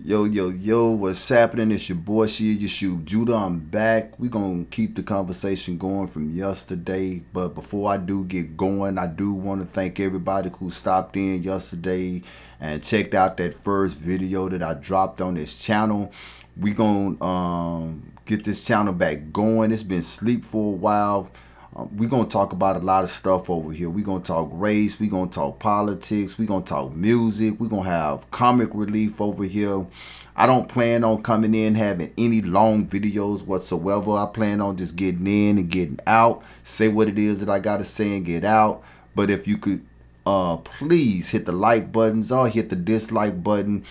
Yo, what's happening? It's your boy, your shoe Judah. I'm back. We're going to keep the conversation going from yesterday. But before I do get going, I do want to thank everybody who stopped in yesterday and checked out that first video that I dropped on this channel. We're going to get this channel back going. It's been asleep for a while. We're going to talk about a lot of stuff over here. We're going to talk race. We're going to talk politics. We're going to talk music. We're going to have comic relief over here. I don't plan on coming in having any long videos whatsoever. I plan on just getting in and getting out. Say what it is that I got to say and get out. But if you could please hit the like buttons or hit the dislike button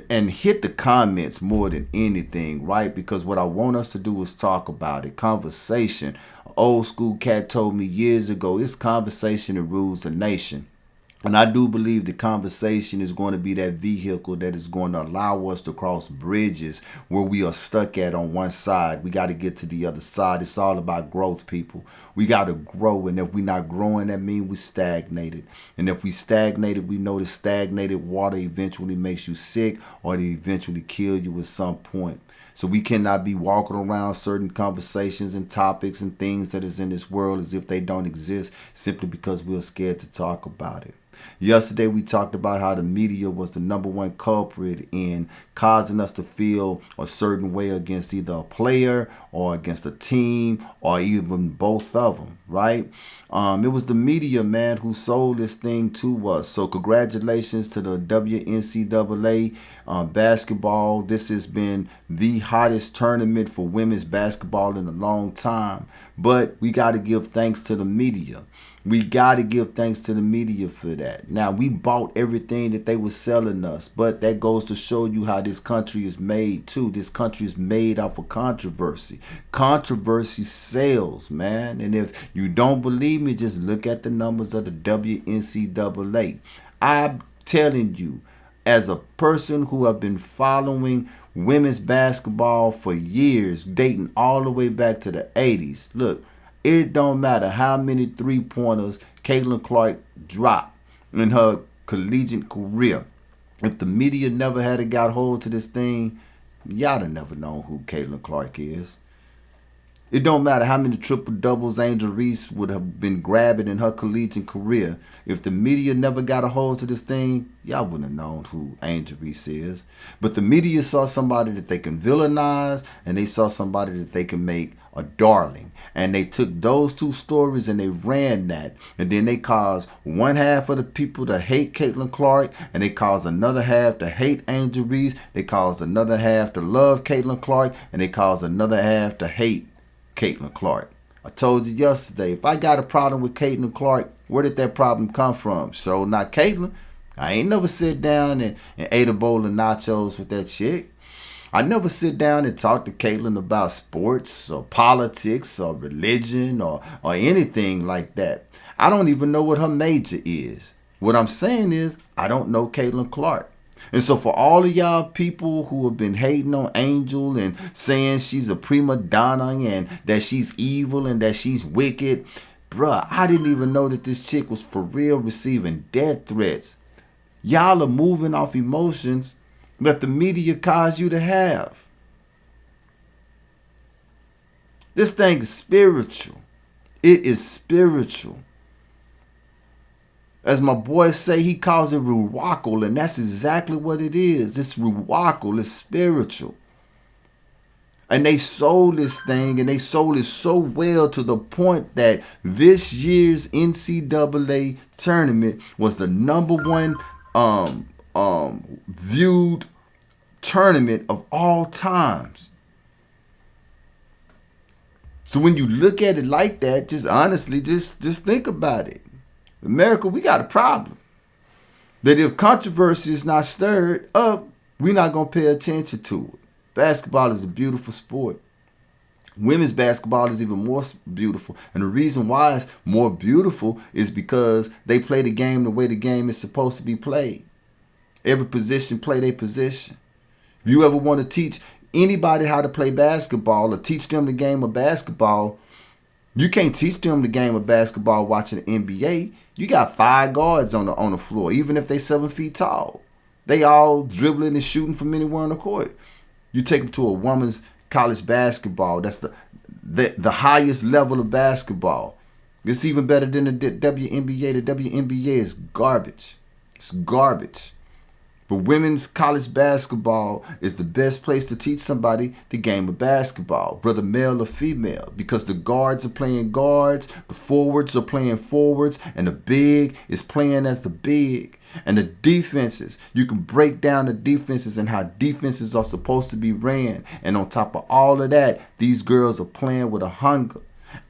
and hit the comments more than anything, right? Because what I want us to do is talk about it. Conversation. Old school cat told me years ago, it's conversation that rules the nation. And I do believe the conversation is going to be that vehicle that is going to allow us to cross bridges where we are stuck at on one side. We got to get to the other side. It's all about growth, people. We got to grow. And if we're not growing, that means we stagnated. And if we stagnated, we know that stagnated water eventually makes you sick or it eventually kill you at some point. So we cannot be walking around certain conversations and topics and things that is in this world as if they don't exist simply because we're scared to talk about it. Yesterday, we talked about how the media was the #1 culprit in causing us to feel a certain way against either a player or against a team or even both of them, right? It was the media, man, who sold this thing to us. So congratulations to the WNCAA basketball. This has been the hottest tournament for women's basketball in a long time. But we got to give thanks to the media. We got to give thanks to the media for that. Now, we bought everything that they were selling us, but that goes to show you how this country is made, too. This country is made off of controversy. Controversy sells, man. And if you don't believe me, just look at the numbers of the WNCAA. I'm telling you, as a person who have been following women's basketball for years, dating all the way back to the 80s, look, it don't matter how many three-pointers Caitlin Clark dropped in her collegiate career. If the media never had got hold to this thing, y'all have never known who Caitlin Clark is. It don't matter how many triple-doubles Angel Reese would have been grabbing in her collegiate career. If the media never got a hold to this thing, y'all wouldn't have known who Angel Reese is. But the media saw somebody that they can villainize, and they saw somebody that they can make a darling. And they took those two stories and they ran that. And then they caused one half of the people to hate Caitlin Clark, and they caused another half to hate Angel Reese. They caused another half to love Caitlin Clark, and they caused another half to hate Caitlin Clark. I told you yesterday, if I got a problem with Caitlin Clark, where did that problem come from? So not Caitlin. I ain't never sit down and ate a bowl of nachos with that chick. I never sit down and talk to Caitlin about sports or politics or religion or anything like that. I don't even know what her major is. What I'm saying is, I don't know Caitlin Clark. And so for all of y'all people who have been hating on Angel and saying she's a prima donna and that she's evil and that she's wicked, bruh, I didn't even know that this chick was for real receiving death threats. Y'all are moving off emotions that the media caused you to have. This thing is spiritual. It is spiritual. As my boy say, he calls it ruwackle, and that's exactly what it is. This ruwackle is spiritual. And they sold this thing, and they sold it so well to the point that this year's NCAA tournament was the #1 viewed tournament of all times. So when you look at it like that, just honestly, just think about it. America, we got a problem. That if controversy is not stirred up, we're not going to pay attention to it. Basketball is a beautiful sport. Women's basketball is even more beautiful. And the reason why it's more beautiful is because they play the game the way the game is supposed to be played. Every position play their position. If you ever want to teach anybody how to play basketball or teach them the game of basketball, you can't teach them the game of basketball watching the NBA. You got 5 guards on the floor, even if they 7 feet tall. They all dribbling and shooting from anywhere on the court. You take them to a women's college basketball. That's the highest level of basketball. It's even better than the WNBA. The WNBA is garbage. It's garbage. But women's college basketball is the best place to teach somebody the game of basketball, whether male or female, because the guards are playing guards, the forwards are playing forwards, and the big is playing as the big. And the defenses, you can break down the defenses and how defenses are supposed to be ran. And on top of all of that, these girls are playing with a hunger.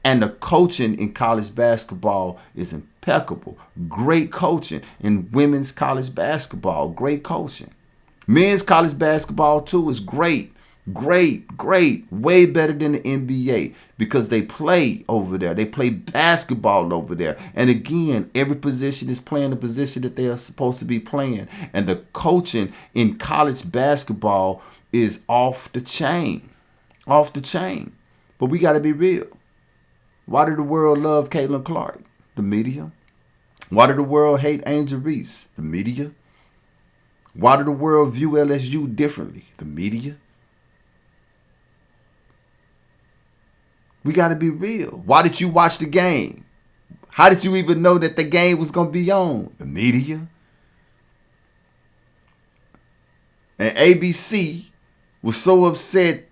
And the coaching in college basketball is impeccable. Great coaching in women's college basketball. Great coaching. Men's college basketball too is great. Great, great. Way better than the NBA because they play over there. They play basketball over there. And again, every position is playing the position that they are supposed to be playing. And the coaching in college basketball is off the chain. Off the chain. But we got to be real. Why did the world love Caitlin Clark? The media. Why did the world hate Angel Reese? The media. Why did the world view LSU differently? The media. We got to be real. Why did you watch the game? How did you even know that the game was going to be on? The media. And ABC was so upset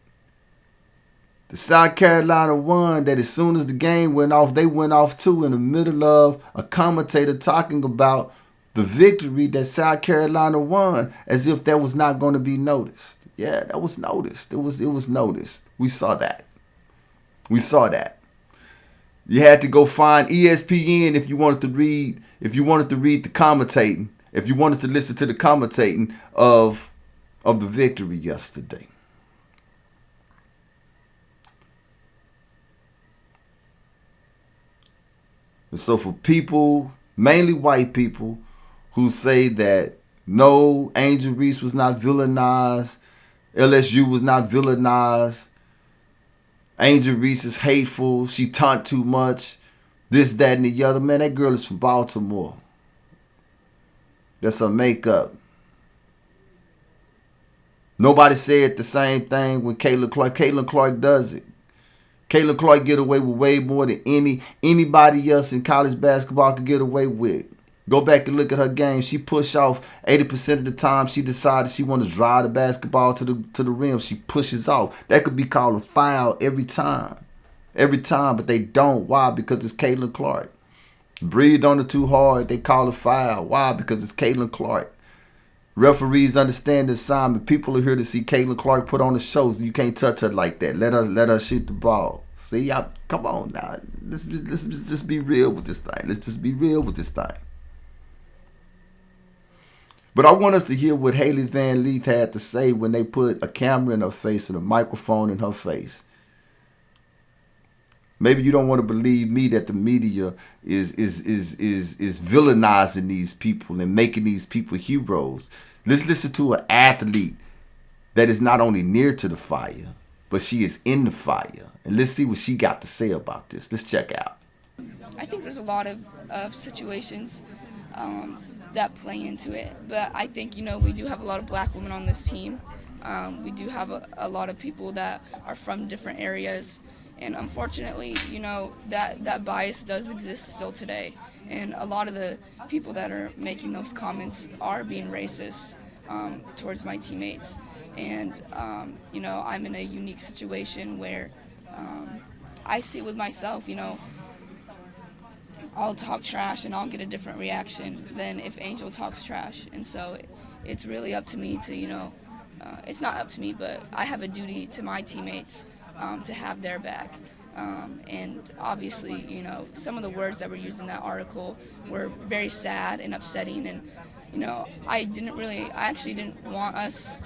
the South Carolina won that as soon as the game went off, they went off too in the middle of a commentator talking about the victory that South Carolina won as if that was not going to be noticed. Yeah, that was noticed. It was noticed. We saw that. We saw that. You had to go find ESPN if you wanted to read the commentating, if you wanted to listen to the commentating of the victory yesterday. And so for people, mainly white people, who say that no, Angel Reese was not villainized, LSU was not villainized, Angel Reese is hateful, she taunt too much, this, that, and the other. Man, that girl is from Baltimore. That's her makeup. Nobody said the same thing when Caitlin Clark. Caitlin Clark does it. Caitlin Clark get away with way more than anybody else in college basketball could get away with. Go back and look at her game. She pushed off 80% of the time. She decided she wanted to drive the basketball to the rim. She pushes off. That could be called a foul every time. Every time, but they don't. Why? Because it's Caitlin Clark. Breathe on it too hard, they call a foul. Why? Because it's Caitlin Clark. Referees understand the assignment. People are here to see Caitlin Clark put on the shows. You can't touch her like that. Let her shoot the ball. See, come on now. Let's just be real with this thing. Let's just be real with this thing. But I want us to hear what Hailey Van Leith had to say when they put a camera in her face and a microphone in her face. Maybe you don't want to believe me that the media is villainizing these people and making these people heroes. Let's listen to an athlete that is not only near to the fire, but she is in the fire. And let's see what she got to say about this. Let's check out. I think there's a lot of situations that play into it. But I think, we do have a lot of black women on this team. We do have a lot of people that are from different areas. And unfortunately, that bias does exist still today. And a lot of the people that are making those comments are being racist towards my teammates. And, I'm in a unique situation where I see with myself, I'll talk trash and I'll get a different reaction than if Angel talks trash. And so it's really up to me to, it's not up to me, but I have a duty to my teammates to have their back. And obviously, some of the words that were used in that article were very sad and upsetting. And, I actually didn't want us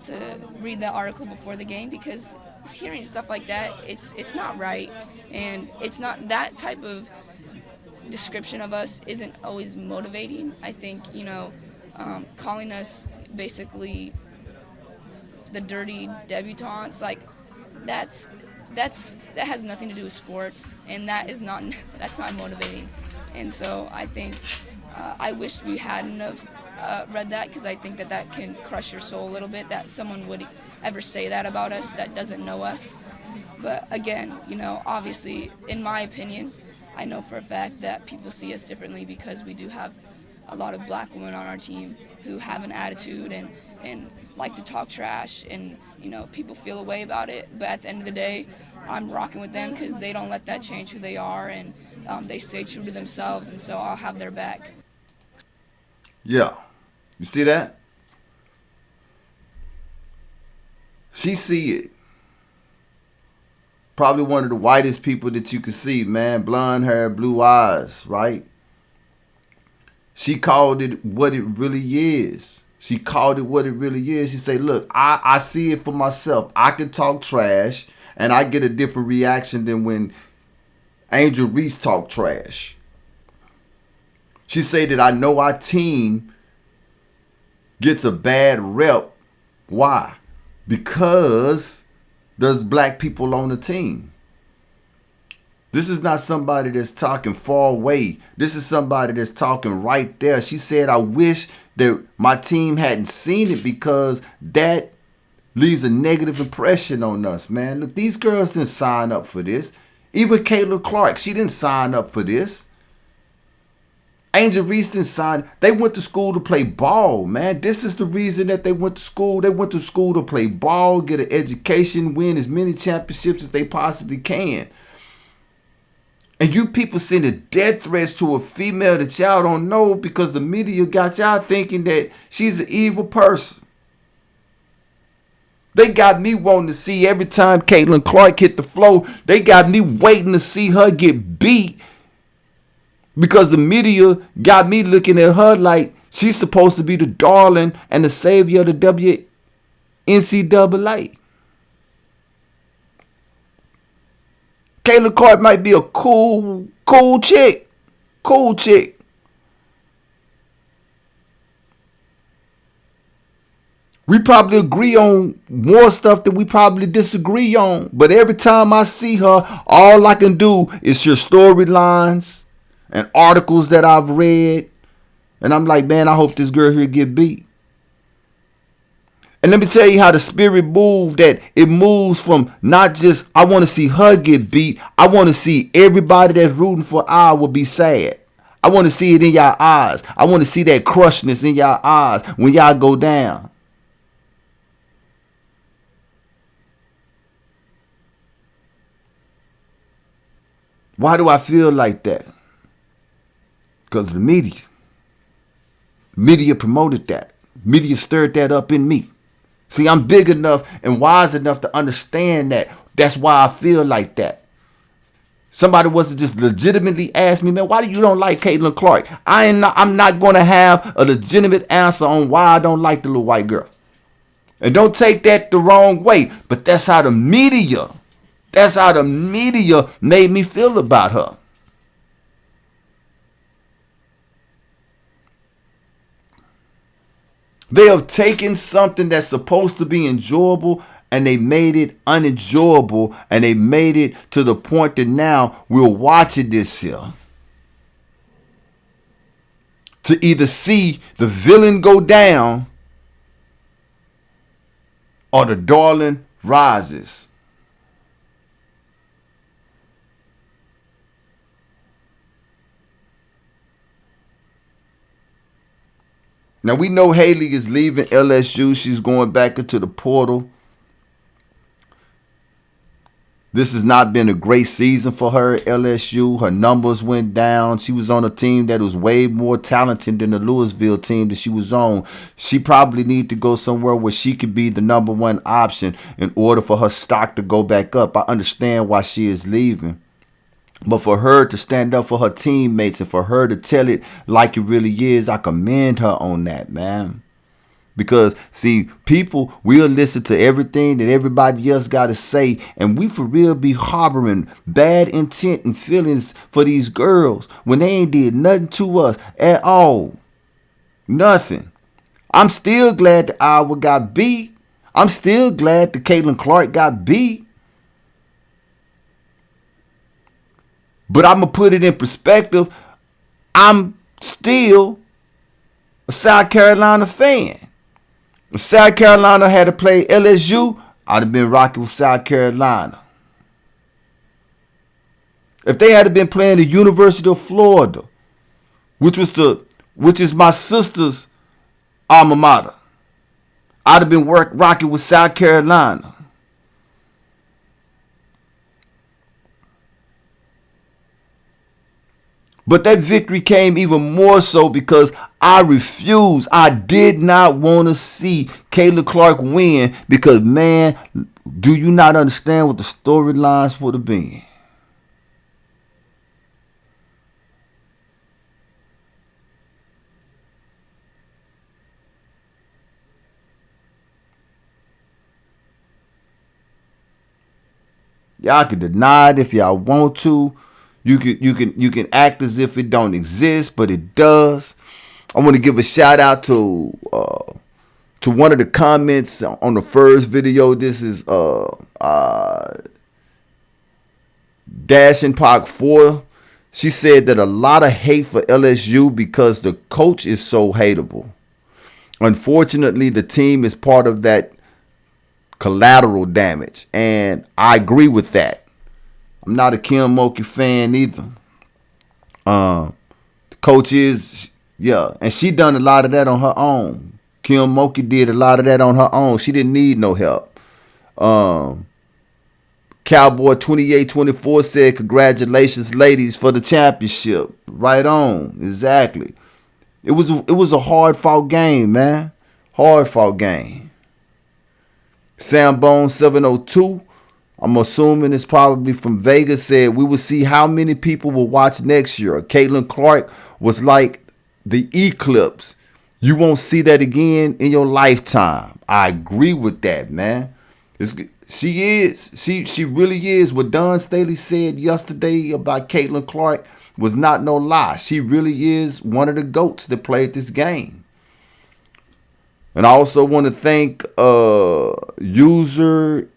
to read that article before the game because hearing stuff like that, it's not right. And it's not that type of description of us isn't always motivating. I think, calling us basically the dirty debutantes, like that has nothing to do with sports, and that's not motivating. And so I think I wish we had enough read that, because I think that that can crush your soul a little bit, that someone would ever say that about us that doesn't know us. But again, obviously, in my opinion, I know for a fact that people see us differently because we do have a lot of black women on our team who have an attitude and like to talk trash, and people feel a way about it. But at the end of the day, I'm rocking with them because they don't let that change who they are, and they stay true to themselves, and so I'll have their back. Yeah. You see that? She see it. Probably one of the whitest people that you can see, man. Blonde hair, blue eyes, right? She called it what it really is. She called it what it really is. She said, look, I see it for myself. I can talk trash and I get a different reaction than when Angel Reese talk trash. She said that I know our team gets a bad rep. Why? Because there's black people on the team. This is not somebody that's talking far away. This is somebody that's talking right there. She said, I wish that my team hadn't seen it because that leaves a negative impression on us, man. Look, these girls didn't sign up for this. Even Kayla Clark, she didn't sign up for this. Angel Reese didn't sign. They went to school to play ball, man. This is the reason that they went to school. They went to school to play ball, get an education, win as many championships as they possibly can. And you people sending death threats to a female that y'all don't know because the media got y'all thinking that she's an evil person. They got me wanting to see every time Caitlin Clark hit the floor, they got me waiting to see her get beat because the media got me looking at her like she's supposed to be the darling and the savior of the WNCAA. Kayla Clark might be a cool chick. Cool chick. We probably agree on more stuff that we probably disagree on. But every time I see her, all I can do is hear storylines and articles that I've read. And I'm like, man, I hope this girl here get beat. And let me tell you how the spirit moved, that it moves from not just, I want to see her get beat. I want to see everybody that's rooting for Iowa be sad. I want to see it in y'all eyes. I want to see that crushness in y'all eyes when y'all go down. Why do I feel like that? Because of the media. Media promoted that. Media stirred that up in me. See, I'm big enough and wise enough to understand that. That's why I feel like that. Somebody was to just legitimately ask me, man, why do you don't like Caitlin Clark? I'm not going to have a legitimate answer on why I don't like the little white girl. And don't take that the wrong way, but that's how the media made me feel about her. They have taken something that's supposed to be enjoyable and they made it unenjoyable, and they made it to the point that now we're watching this here to either see the villain go down or the darling rises. Now, we know Hailey is leaving LSU. She's going back into the portal. This has not been a great season for her at LSU. Her numbers went down. She was on a team that was way more talented than the Louisville team that she was on. She probably needs to go somewhere where she could be the number one option in order for her stock to go back up. I understand why she is leaving. But for her to stand up for her teammates and for her to tell it like it really is, I commend her on that, man. Because, see, people will listen to everything that everybody else got to say, and we for real be harboring bad intent and feelings for these girls when they ain't did nothing to us at all. Nothing. I'm still glad that Iowa got beat. I'm still glad that Caitlin Clark got beat. But I'm going to put it in perspective. I'm still a South Carolina fan. If South Carolina had to play LSU, I'd have been rocking with South Carolina. If they had been playing the University of Florida, which is my sister's alma mater, I'd have been rocking with South Carolina. But that victory came even more so because I refused. I did not want to see Kayla Clark win because, man, do you not understand what the storylines would have been? Y'all can deny it if y'all want to. You can act as if it don't exist, but it does. I want to give a shout out to one of the comments on the first video. This is Dash and Park 4. She said that a lot of hate for LSU because the coach is so hateable. Unfortunately, the team is part of that collateral damage, and I agree with that. I'm not a Kim Mulkey fan either. The coach is, yeah, and she done a lot of that on her own. Kim Mulkey did a lot of that on her own. She didn't need no help. Cowboy 2824 said, "Congratulations, ladies, for the championship." Right on, exactly. It was a hard fought game, man. Hard fought game. Sambone 702. I'm assuming it's probably from Vegas, said, "We will see how many people will watch next year. Caitlin Clark was like the eclipse. You won't see that again in your lifetime." I agree with that, man. She really is. What Don Staley said yesterday about Caitlin Clark was not no lie. She really is one of the GOATs that played this game. And I also want to thank user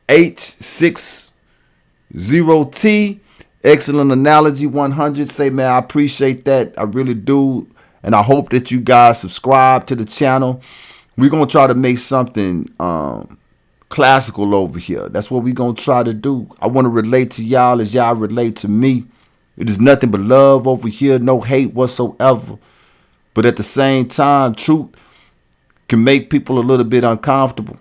H60T. Excellent analogy 100. Say, man, I appreciate that. I really do. And I hope that you guys subscribe to the channel. We're going to try to make something classical over here. That's what we're going to try to do. I want to relate to y'all as y'all relate to me. It is nothing but love over here. No hate whatsoever. But at the same time, truth can make people a little bit uncomfortable.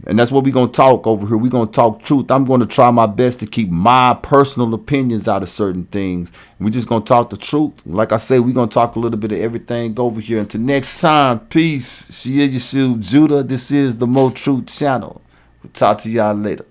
And that's what we're going to talk over here. We're going to talk truth. I'm going to try my best to keep my personal opinions out of certain things. We're just going to talk the truth. Like I say, we're going to talk a little bit of everything over here. Until next time, peace. She is Yeshua Judah. This is the Mo Truth Channel. We'll talk to y'all later.